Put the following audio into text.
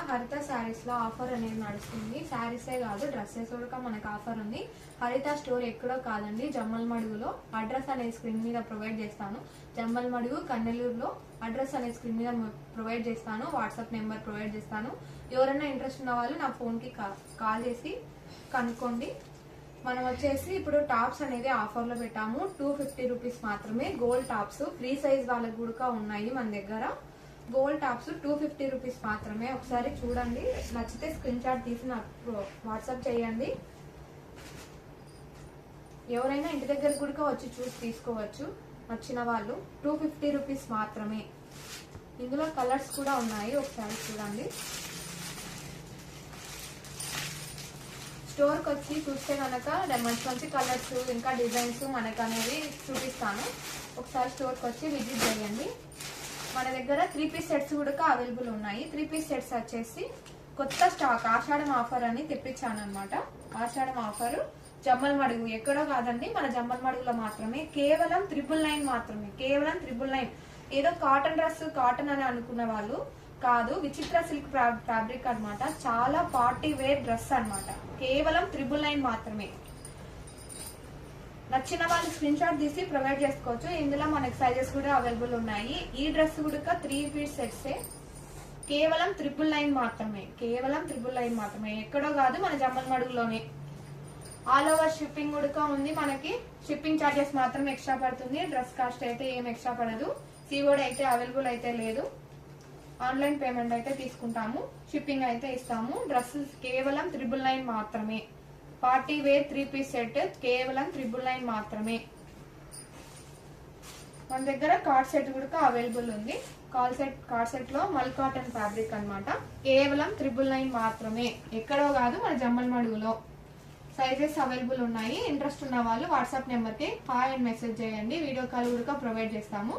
హరిత శారీస్ లో ఆఫర్ అనేది నడుస్తుంది. శారీసే కాదు డ్రెస్సెస్ కూడా మనకు ఆఫర్ ఉంది. హరిత స్టోర్ ఎక్కడో కాదండి, జమ్మలమడుగులో. అడ్రస్ అనేది స్క్రీన్ మీద ప్రొవైడ్ చేస్తాను. జమ్మలమడుగు కన్నెలూరులో అడ్రస్ అనేది స్క్రీన్ మీద ప్రొవైడ్ చేస్తాను. వాట్సాప్ నెంబర్ ప్రొవైడ్ చేస్తాను. ఎవరైనా ఇంట్రెస్ట్ ఉన్న వాళ్ళు నా ఫోన్ కి కాల్ చేసి కనుక్కోండి. మనం వచ్చేసి ఇప్పుడు టాప్స్ అనేది ఆఫర్ లో పెట్టాము. 250 రూపీస్ మాత్రమే. గోల్డ్ టాప్స్ ఫ్రీ సైజ్ వాళ్ళకు కూడా ఉన్నాయి మన దగ్గర. గోల్డ్ టాప్స్ 250 రూపీస్ మాత్రమే. ఒకసారి చూడండి, నచ్చితే స్క్రీన్ షాట్ తీసి నాకు వాట్సాప్ చేయండి. ఎవరైనా ఇంటి దగ్గర కూడా వచ్చి చూసి తీసుకోవచ్చు నచ్చిన వాళ్ళు. 250 రూపీస్ మాత్రమే. ఇందులో కలర్స్ కూడా ఉన్నాయి, ఒకసారి చూడండి. స్టోర్కి వచ్చి చూస్తే కనుక మంచి మంచి కలర్స్ ఇంకా డిజైన్స్ మనకు అనేది చూపిస్తాను. ఒకసారి స్టోర్కి వచ్చి విజిట్ చేయండి. మన దగ్గర 3 పీస్ సెట్స్ కూడా అవైలబుల్ ఉన్నాయి. 3 పీస్ సెట్స్ వచ్చేసి కొత్త స్టాక్ ఆషాఢం ఆఫర్ అని తెప్పించాను అనమాట. ఆషాఢం ఆఫర్ జమ్మలమడుగు ఎక్కడో కాదండి, మన జమ్మలమడుగులో మాత్రమే. కేవలం 999 మాత్రమే. కేవలం 999. ఏదో కాటన్ డ్రెస్ కాటన్ అని అనుకున్న వాళ్ళు కాదు, విచిత్ర సిల్క్ ఫ్యాబ్రిక్ అనమాట. చాలా పార్టీ వేర్ డ్రెస్ అనమాట. కేవలం 999 మాత్రమే. నచ్చిన వాళ్ళు స్క్రీన్ షాట్ తీసి ప్రొవైడ్ చేసుకోవచ్చు. ఇందులో మనకి సైజెస్ కూడా అవైలబుల్ ఉన్నాయి. ఈ డ్రెస్ కూడా 3 పీస్ సెట్స్ కేవలం 999 మాత్రమే. కేవలం 999 మాత్రమే. ఎక్కడో కాదు, మన జమ్మలమడుగులోనే. ఆల్ ఓవర్ షిప్పింగ్ కూడా ఉంది మనకి. షిప్పింగ్ ఛార్జెస్ మాత్రం ఎక్స్ట్రా పడుతుంది. డ్రెస్ కాస్ట్ అయితే ఏం ఎక్స్ట్రా పడదు. సిఓడి అయితే అవైలబుల్ అయితే లేదు. ఆన్లైన్ పేమెంట్ అయితే తీసుకుంటాము, షిప్పింగ్ అయితే ఇస్తాము. డ్రెస్సెస్ కేవలం 999 మాత్రమే. పార్టీ వేర్ 3 పీస్ సెట్ కేవలం 999 మాత్రమే. మన దగ్గర కార్డ్ సెట్ కూడా అవైలబుల్ ఉంది. కార్డ్ సెట్ లో మల్ కాటన్ ఫ్యాబ్రిక్ అనమాట. కేవలం 999 మాత్రమే. ఎక్కడో కాదు, మన జమ్మలమడుగులో. సైజెస్ అవైలబుల్ ఉన్నాయి. ఇంట్రెస్ట్ ఉన్న వాళ్ళు వాట్సాప్ నెంబర్ కి హాయ్ అని మెసేజ్ చేయండి. వీడియో కాల్ కూడా ప్రొవైడ్ చేస్తాము.